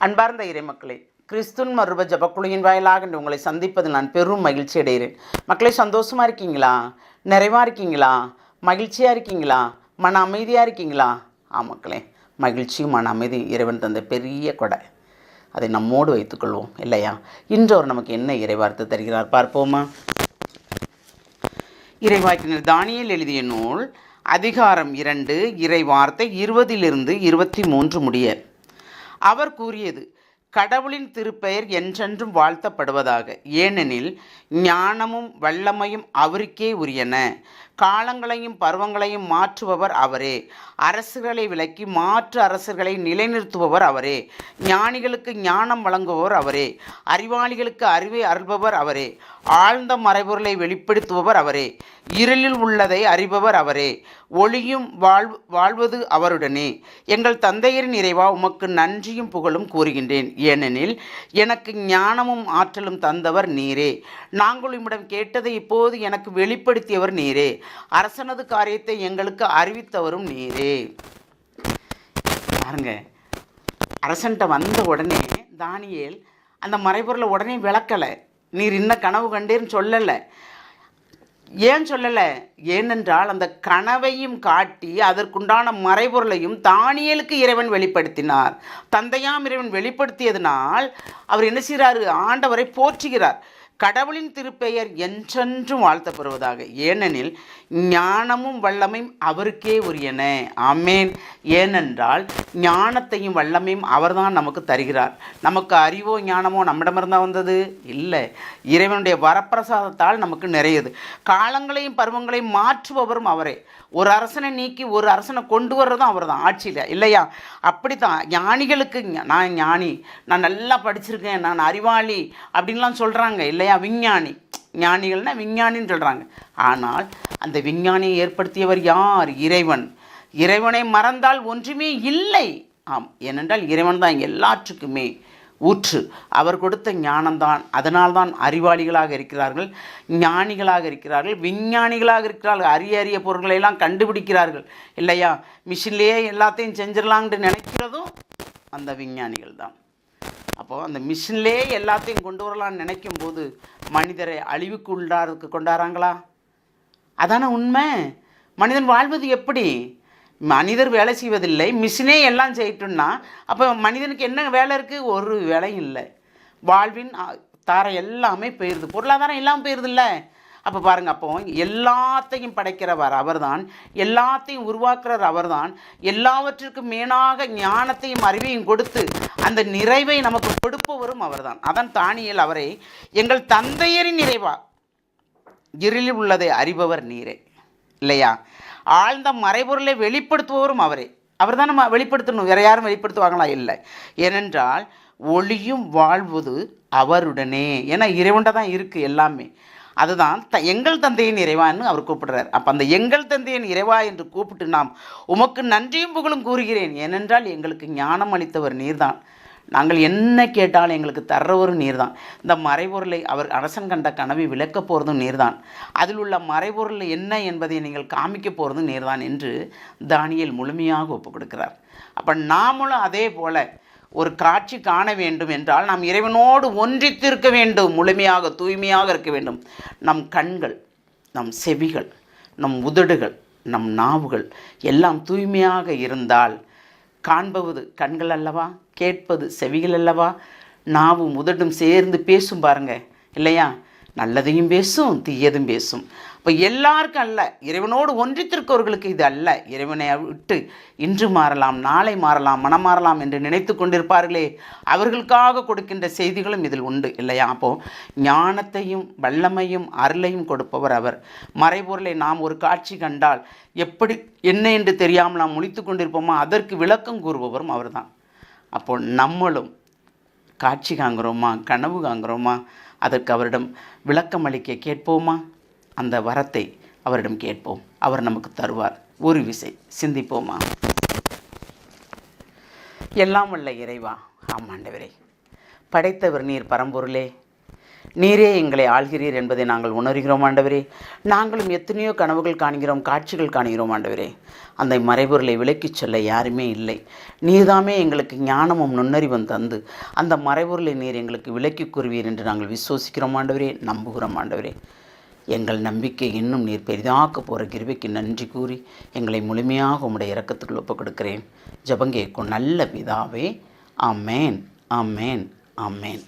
அன்பார்ந்த இறைமக்களே, கிறிஸ்துவின் மறுப ஜபக்குழுவின் வாயிலாக இன்று உங்களை சந்திப்பது நான் பெரும் மகிழ்ச்சி அடைகிறேன். மக்களே, சந்தோஷமாக இருக்கீங்களா? நிறைவாக இருக்கீங்களா? மகிழ்ச்சியாக இருக்கீங்களா? மன அமைதியாக இருக்கீங்களா? மக்களே, மகிழ்ச்சியும் மன அமைதி இறைவன் தந்த பெரிய கொடை. அதை நம்மோடு வைத்துக்கொள்வோம் இல்லையா? இன்றவர் நமக்கு என்ன இறைவார்த்தை தருகிறார் பார்ப்போமா? இறைவாக்கினர் தானியேல் எழுதிய நூல் அதிகாரம் 2 இறைவார்த்தை 20 23 முடிய. அவர் கூறியது, கடவுளின் திருப்பெயர் என்றென்றும் வாழ்த்தப்படுவதாக. ஏனெனில் ஞானமும் வல்லமையும் அவருக்கே உரியன. காலங்களையும் பருவங்களையும் மாற்றுபவர் அவரே. அரசுகளை விலக்கி மாற்று அரசுகளை நிலைநிறுத்துபவர் அவரே. ஞானிகளுக்கு ஞானம் வழங்குபவர் அவரே. அறிவாளிகளுக்கு அறிவை அருள்பவர் அவரே. ஆழ்ந்த மறைபொருளை வெளிப்படுத்துபவர் அவரே. இருளில் உள்ளதை அறிபவர் அவரே. ஒளியும் வாழ்வது அவருடனே. எங்கள் தந்தையரின் இறைவா, உமக்கு நன்றியும் புகழும் கூறுகின்றேன். ஏனெனில் எனக்கு ஞானமும் ஆற்றலும் தந்தவர் நீரே. நாங்கள் உம்மிடம் கேட்டதை இப்போது எனக்கு வெளிப்படுத்தியவர் நீரே. அரசனது காரியத்தை எங்களுக்கு அறிவித்தவரும் நீரே. பாருங்க, அரசன்ட்ட வந்த உடனே தானியேல் அந்த மறைபொருளை உடனே விளக்கலை. நீர் இன்ன கனவு கண்டேன்னு சொல்லலை. ஏன் சொல்லலை? ஏனென்றால் அந்த கனவையும் காட்டி அதற்குண்டான மறைபொருளையும் தானியேலுக்கு இறைவன் வெளிப்படுத்தினார். தந்தையாம் இறைவன் வெளிப்படுத்தியதனால் அவர் என்ன செய்கிறார்? ஆண்டவரை போற்றுகிறார். கடவுளின் திருப்பெயர் என்றென்றும் வாழ்த்தப்படுவதாக. ஏனெனில் ஞானமும் வல்லமையும் அவருக்கே உரியன. ஆமேன். ஏனென்றால் ஞானத்தையும் வல்லமையும் அவர்தான் நமக்கு தருகிறார். நமக்கு அறிவோ ஞானமோ நம்மிடமிருந்தா வந்தது இல்லை. இறைவனுடைய வரப்பிரசாதத்தால் நமக்கு நிறையது. காலங்களையும் பருவங்களையும் மாற்றுபவரும் அவரே. ஒரு அரசனை நீக்கி ஒரு அரசனை கொண்டு வர்றதும் அவர் தான் ஆட்சியில் இல்லையா? அப்படித்தான் ஞானிகளுக்கு, நான் ஞானி, நான் நல்லா படிச்சிருக்கேன், நான் அறிவாளி அப்படின்லாம் சொல்கிறாங்க இல்லையா? விஞ்ஞானி, ஞானிகள்னா விஞ்ஞானின்னு சொல்கிறாங்க. ஆனால் அந்த விஞ்ஞானியை ஏற்படுத்தியவர் யார்? இறைவன். இறைவனை மறந்தால் ஒன்றுமே இல்லை. ஏனென்றால் இறைவன் தான் எல்லாற்றுக்குமே ஊற்று. அவர் கொடுத்த ஞானம்தான். அதனால்தான் அறிவாளிகளாக இருக்கிறார்கள், ஞானிகளாக இருக்கிறார்கள், விஞ்ஞானிகளாக இருக்கிறார்கள். அரிய பொருட்களெல்லாம் கண்டுபிடிக்கிறார்கள் இல்லையா? மிஷின்லேயே எல்லாத்தையும் செஞ்சிடலான்ட்டு நினைக்கிறதும் அந்த விஞ்ஞானிகள் தான். அப்போது அந்த மிஷின்லேயே எல்லாத்தையும் கொண்டு வரலான்னு நினைக்கும் போது மனிதரை அழிவுக்கு கொண்டாடுறாங்களா? அதான உண்மை. மனிதன் வாழ்வது எப்படி? மனிதர் வேலை செய்வதில்லை, மிஷினே எல்லாம் செய்யட்டும்னா அப்போ மனிதனுக்கு என்ன வேலை இருக்குது? ஒரு வேலையும் இல்லை. வாழ்வின் தாரை எல்லாமே போயிடுது, பொருளாதாரம் எல்லாம் போயிடுது இல்லை? அப்போ பாருங்கள், அப்போ எல்லாத்தையும் படைக்கிறவர் அவர்தான், எல்லாத்தையும் உருவாக்குறவர் அவர்தான், எல்லாவற்றிற்கும் மேலாக ஞானத்தையும் அறிவையும் கொடுத்து அந்த நிறைவை நமக்கு கொடுப்பவரும் அவர்தான். அதான் தானியேல் அவரை எங்கள் தந்தையரின் நிறைவா, இருளில் உள்ளதை அறிபவர் நீரே இல்லையா? ஆழ்ந்த மறைபொருளை வெளிப்படுத்துபவரும் அவரே. அவர் தான் நம்ம வெளிப்படுத்தணும், வேறு யாரும் வெளிப்படுத்துவாங்களா? இல்லை. ஏனென்றால் ஒளியும் வாழ்வது அவருடனே. ஏன்னா இறைவன்ட தான் இருக்குது எல்லாமே. அதுதான் எங்கள் தந்தையின் இறைவான்னு அவர் கூப்பிடுறார். அப்போ அந்த எங்கள் தந்தையின் இறைவா என்று கூப்பிட்டு நாம் உமக்கு நன்றியும் புகழும் கூறுகிறேன். ஏனென்றால் எங்களுக்கு ஞானம் அளித்தவர் நீர்தான். நாங்கள் என்ன கேட்டாலும் எங்களுக்கு தர்றவரும் நீர்தான். இந்த மறைபொருளை அவர் அரசன் கண்ட கனவை விளக்க போகிறதும் நீர்தான். அதில் உள்ள மறைபொருள் என்ன என்பதை நீங்கள் காமிக்க போகிறதும் நீர்தான் என்று தானியேல் முழுமையாக ஒப்புக் கொடுக்கிறார். அப்போ நாமளும் அதே போல் ஒரு காட்சி காண வேண்டும் என்றால் நாம் இறைவனோடு ஒன்றித்திருக்க வேண்டும், முழுமையாக தூய்மையாக இருக்க வேண்டும். நம் கண்கள், நம் செவிகள், நம் உதடுகள், நம் நாவுகள் எல்லாம் தூய்மையாக இருந்தால், காண்பது கண்கள் அல்லவா, கேட்பது செவிகள் அல்லவா, நாவும் உதடும் சேர்ந்து பேசும் பாருங்க இல்லையா? நல்லதையும் பேசும், தீயதும் பேசும். இப்போ எல்லாருக்கும் அல்ல, இறைவனோடு ஒன்றித்திருக்கவர்களுக்கு இது அல்ல. இறைவனை விட்டு இன்று மாறலாம், நாளை மாறலாம், மனம் மாறலாம் என்று நினைத்து கொண்டிருப்பார்களே, அவர்களுக்காக கொடுக்கின்ற செய்திகளும் இதில் உண்டு இல்லையா? அப்போது ஞானத்தையும் வல்லமையும் அருளையும் கொடுப்பவர் அவர். மறைபொருளை நாம் ஒரு காட்சி கண்டால் எப்படி என்ன என்று தெரியாமல் நாம் முழித்து கொண்டிருப்போமோ அதற்கு விளக்கம் கூறுபவரும் அவர் தான். அப்போது நம்மளும் காட்சி காண்கிறோமா, கனவு காண்கிறோமா, அதற்கு அவரிடம் விளக்கம் அளிக்க கேட்போமா? அந்த வரத்தை அவரிடம் கேட்போம், அவர் நமக்கு தருவார். ஒரு விசை சிந்திப்போமா? எல்லாம் வல்ல இறைவா, ஆமாண்டவரே, படைத்தவர் நீர் பரம்பொருளே, நீரே எங்களை ஆள்கிறீர் என்பதை நாங்கள் உணர்கிறோம் ஆண்டவரே. நாங்களும் எத்தனையோ கனவுகள் காண்கிறோம், காட்சிகள் காண்கிறோம் ஆண்டவரே. அந்த மறைபொருளை விலக்கிச் சொல்ல யாருமே இல்லை. நீர்தாமே எங்களுக்கு ஞானமும் நுண்ணறிவும் தந்து அந்த மறைபொருளை நீர் எங்களுக்கு விலக்கி கூறுவீர் என்று நாங்கள் விசுவசிக்கிறோம் ஆண்டவரே, நம்புகிறோம் ஆண்டவரே. எங்கள் நம்பிக்கை இன்னும் நீர் பெரிதாக்க போகிற கிருபைக்கு நன்றி கூறி எங்களை முழுமையாக உம்முடைய இரக்கத்துக்குள் ஒப்புக் கொடுக்கிறேன். ஜெபம் கேட்கும் நல்ல பிதாவே. ஆமேன், ஆமேன், ஆமேன்.